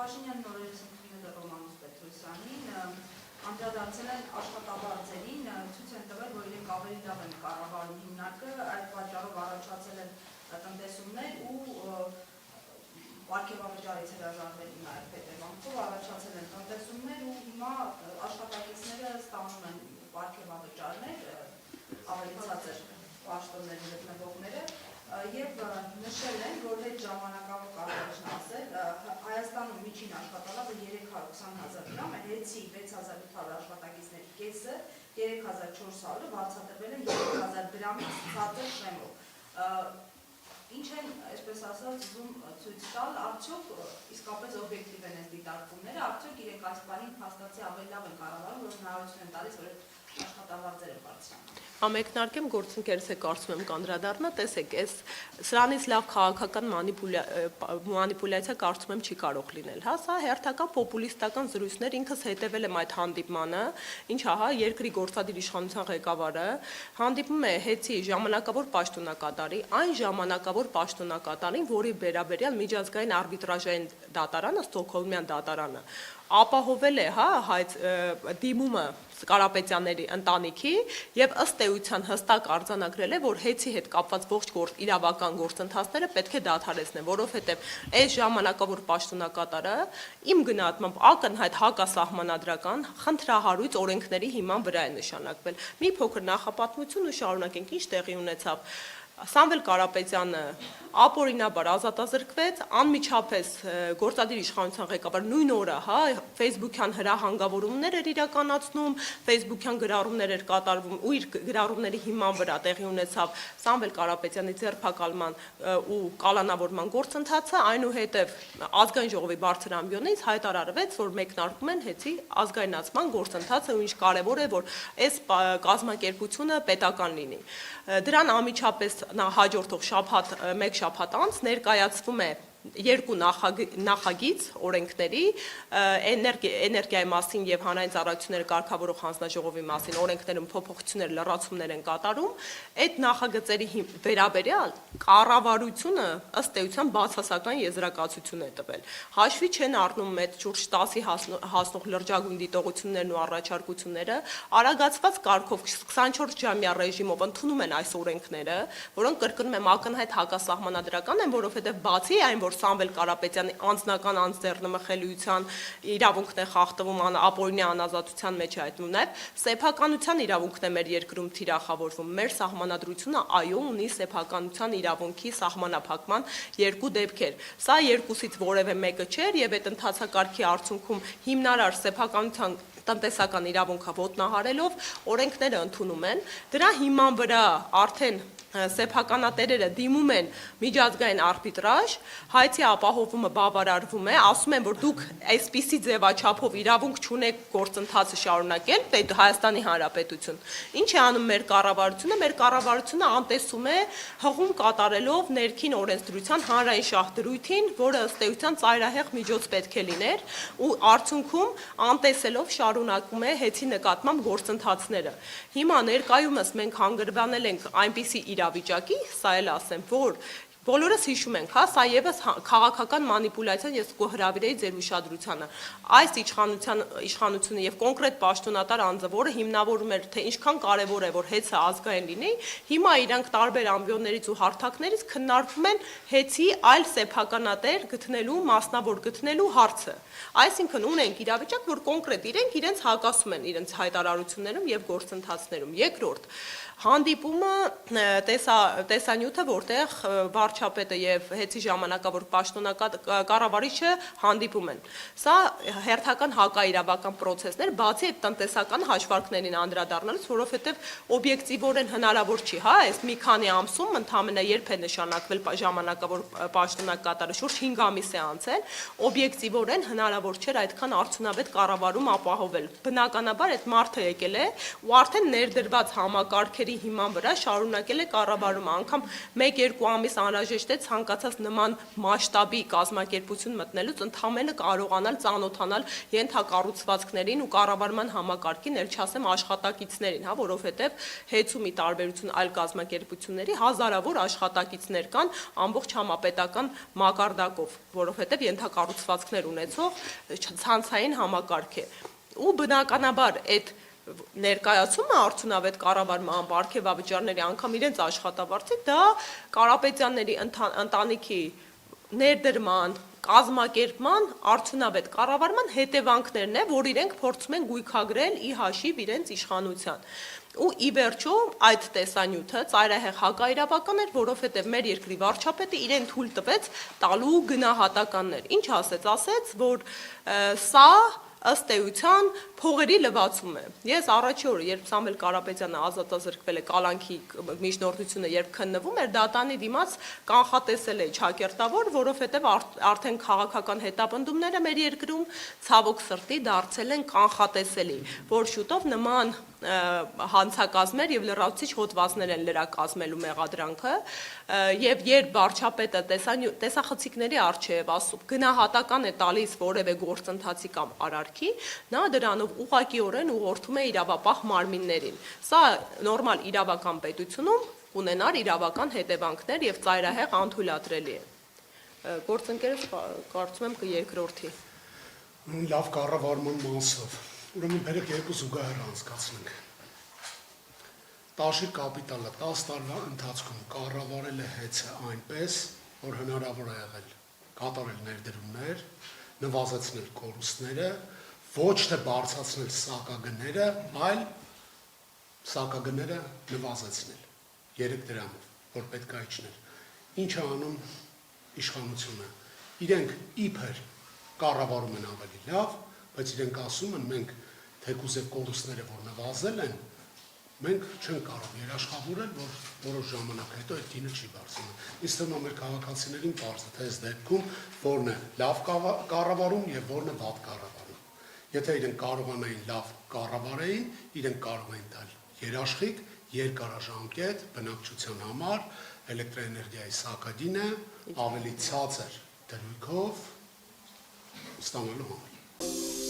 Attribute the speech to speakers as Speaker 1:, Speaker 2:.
Speaker 1: Փաշինյանն օրերս ընդունել է Ռոմանոս Պետրոսյանին, անդրադարձել են աշխատավարձերին, ցույց են տվել, որ իրենք ավելի լավ են կառավարում հիմնարկը, այդ պատճառով առաջացել են տնտեսումներ ու պարգևավճարից հրաժարվելու նաև հետևանքով առաջացել են տնտեսումներ ու հիմա աշխատակիցները ստանում են պարգևավճարներ, ավելի ցածր պաշտոնների գտնվողները եւ նշել են, որ հետ ժամանակավոր կառավարիչն ասել, Հայաստանում միջին աշխատավարձը 320,000 դրամ է, հեցի 6,800 աշխատակիցների կեսը 3,400-ը վարձատրվել են 3,000 դրամից ցածր շեմով։ Ինչ են, այսպես ասած, ուզում ցույց տալ, արդյոք իսկապես օբյեկտիվ են այս դիտարկումները, արդյոք իրենք այս բանին փաստացի ավելի լավ են կառավարում, որ հնարավորություն են տալիս, որ աշխատավարձերը բարձրանան։
Speaker 2: Ամեկնարկեմ գործընկերս է կարծում եմ կանդրադառնա, տեսեք, սրանից լավ քաղաքական մանիպուլյացիա կարծում եմ չի կարող լինել, հա, սա հերթական պոպուլիստական զրույցներ, ինքս հետևել եմ այդ հանդիպմանը, ինչ ահա երկրի գործադիր իշխանության ղեկավարը հանդիպում է հեցի ժամանակավոր պաշտոնակատարի, այն ժամանակավոր պաշտոնակատարին, որի վերաբերյալ միջազգային արբիտրաժային դատարանը, Ստոկհոլմյան դատարանը, ապահովել է, հա, դիմումը Կարապետյանների ընտանիքի եւ ըստ էության հստակ արձանագրել է, որ հեցի հետ կապված ողջ իրավական գործընթացները պետք է դադարեցնեն, որովհետեւ այս ժամանակավոր պաշտոնակատարը իմ գնահատմամբ ակնհայտ հակասահմանադրական խնդրահարույց օրենքների հիման վրա է նշանակվել։ Մի փոքր նախապատմություն ու շարունակենք, ինչ տեղի ունեցավ։ Սամվել Կարապետյանը ապօրինաբար ազատազրկվեց, անմիջապես գործադիր իշխանության ղեկավար նույն օրը, հա, Facebook-յան հրահանգավորումներ էր իրականացնում, Facebook-յան գրառումներ էր կատարվում ու իր գրառումների հիման վրա տեղի ունեցավ Սամվել Կարապետյանի ձերբակալման ու կալանավորման գործընթացը, այնուհետև ազգային ժողովի բարձր ամբիոնից հայտարարվեց, որ մեկնարկում են հեցի ազգայնացման գործընթացը ու ինչ կարևոր է, որ այս կազմակերպությունը պետական լինի։ Դրան անմիջապես հաջորդող մեկ շաբաթ անց ներկայացվում է երկու նախագիծ օրենքների էներգիայի մասին եւ հանրային ծառայությունները կարգավորող հանձնաժողովի մասին օրենքներում փոփոխություններ, լրացումներ են կատարում, այդ նախագծերի վերաբերյալ կառավարությունը ըստ էության բացասական եզրակացություն է տվել։ Հաշվի չեն առնում այդ շուրջ 10-ի հասնող լրջագույն դիտողություններն ու առաջարկությունները, արագացված կարգով 24-ժամյա ռեժիմով ընդունում են այս օրենքները, որոնք կրկնում եմ ակնհայտ հակասահմանադրական են, որովհետեւ բացի այն, որ Սամվել Կարապետյանի անձնական անձեռնմխելիության իրավունքն է խախտվում, ապօրինի անազատության մեջ է հայտնվում, նաև սեփականության իրավունքն է մեր երկրում թիրախավորվում։ Մեր սահմանադրությունը այո ունի սեփականության իրավունքի սահմանափակման երկու դեպքեր։ Սա երկուսից որևէ մեկը չէր եւ այդ ընթացակարգի արդյունքում հիմնարար սեփականության տնտեսական իրավունքը ոտնահարելով օրենքները ընդունում են։ Դրա հիման վրա արդեն սեփականատերերը դիմում են միջազգային արբիտրաժ, հայցի ապահովումը բավարարվում է, ասում են, որ դուք այսպիսի ձևաչափով իրավունք չունեք գործընթացը շարունակել Հայաստանի Հանրապետություն։ Ինչ է անում մեր կառավարությունը։ Մեր կառավարությունը անտեսում է հղում կատարելով ներքին օրենսդրության հանրային շահդրույթին, որը ըստ էության ծայրահեղ միջոց պետք է լիներ ու արդյունքում անտեսելով շարունակում է հեցի նկատմամբ գործընթացները։ Հիմա ներկայումս մենք հանգրվանել ենք այնպիսի իրավիճակի, սա էլ ասեմ, որ բոլորս հիշում ենք, հա, սա եւս քաղաքական մանիպուլյացիան, ես կհրավիրեի ձեր ուշադրությանը։ Այս իշխանությունը եւ կոնկրետ պաշտոնատար անձը, որը հիմնավորում էր, թե ինչքան կարեւոր է, որ հեծը ազգային լինի, հիմա իրանք տարբեր ամբիոններից ու հարթակներից քննարկում են հեծի այլ սեփականատեր գտնելու, մասնավոր գտնելու հարցը։ Այսինքն ունենք իրավիճակ, որ կոնկրետ իրենց հակասում են իրենց հայտարարություններում եւ գործընթացներում։ Երկրորդ, հանդիպումը տեսանյութը, որտեղ վարչապետը եւ հեծի ժամանակավոր կառավարիչը հանդիպում են։ Սա հերթական հակաիրավական process-ներ, բացի այդ տնտեսական հաշվարկներին անդրադառնալուց, որովհետեւ օբյեկտիվորեն հնարավոր չի, հա, այս մի քանի ամսում ընդամենը երբ է նշանակվել ժամանակավոր պաշտոնակատարը, շուրջ 5 ամիս է անցել, օբյեկտիվորեն հնարավոր չէր այդքան արդյունավետ կառավարում ապահովել։ Բնականաբար այդ մարդը եկել է ու արդեն ներդրված համակարգերի փաստերի հիման վրա շարունակել է կառավարումը, անգամ 1-2 ամիս անհրաժեշտ է ցանկացած նման մասշտաբի կազմակերպություն մտնելուց ընդհանրապես կարողանալ ծանոթանալ ենթակառուցվածքներին ու կառավարման համակարգին, ել չասեմ աշխատակիցներին, հա, որովհետև հեծումի տարբերություն այլ կազմակերպությունների հազարավոր աշխատակիցներ կան ամբողջ համապետական մակարդակով, որովհետև ենթակառուցվածքներ ունեցող ցանցային համակարգ է։ Ու բնականաբար այդ ներկայացումը արդյունավետ կառավարման պարգևավճարների անգամ իրենց աշխատավարձի դա Կարապետյանների ընտանիքի ներդրման, կազմակերպման, արդյունավետ կառավարման հետևանքներն է, որ իրենք փորձում են գույքագրել ի հաշիվ իրենց իշխանության։ Ու ի վերջո այդ տեսանյութը ծայրահեղ հակաիրավական էր, որովհետև մեր երկրի վարչապետը իրեն թույլ տվեց տալու գնահատականներ։ Ինչ ասեց, որ սա ըստ էության փողերի լվացում է։ Ես առաջի օրը, երբ Սամվել Կարապետյանը ազատազրկվել է կալանքի միջնորդությունը, երբ քննվում էր, դատանի դիմաց կանխատեսել է ճակերտավոր, որովհետև արդեն քաղաքական հետապնդումները մեր երկրում ցավոք սրտի դարձել են կանխատեսելի, որ շուտով նման հանցակազմեր եւ լրացուցիչ հոդվածներ են լրակազմելու մեղադրանքը, եւ երբ վարչապետը տեսախցիկների առջեւ ասում գնահատական է տալիս որևէ գործընթացի կամ արարքի, նա դրանով ուղղակիորեն ուղղորդում է իրավապահ մարմիններին։ Սա նորմալ իրավական պետությունում ունենար իրավական հետևանքներ եւ ծայրահեղ անթույլատրելի է։ Գործընկերս կարծում եմ կերկրորդի։
Speaker 3: Լավ կառավարման մասով։ Ուրեմն բերեք երկու զուգահեռ անցկացնենք։ Տաշիր կապիտալը 10 տարվա ընթացքում կառավարել է հեծը այնպես, որ հնարավոր է եղել կատարել ներդրումներ, նվազեցնել կորուստները, ոչ թե բարձրացնել սակագները, այլ սակագները նվազեցնել 3 դրամով, որ պետք է իջնել։ Ինչ է անում իշխանությունը։ Իրենք իբր կառավարում են ավելի լավ, բայց իրենք ասում են մենք թեկուզ եւ կորուստները որ նվազել են, մենք չենք կարող երաշխավորել, որ որոշ ժամանակ հետո այդ գինը չի բարձրանում։ Իսկ թվում է մեր քաղաքացիներին բարձր թե այս դեպքում որն է լավ կառավարում եւ որն է վատ կառավարում։ Եթե իրենք կարողանային լավ կառավարեին, իրենք կարող էին տալ երաշխիք, երկարաժամկետ բնակչության համար, էլեկտրոէներգիայի սակագինը ավելի ցածր դրույքով ստանալու համար։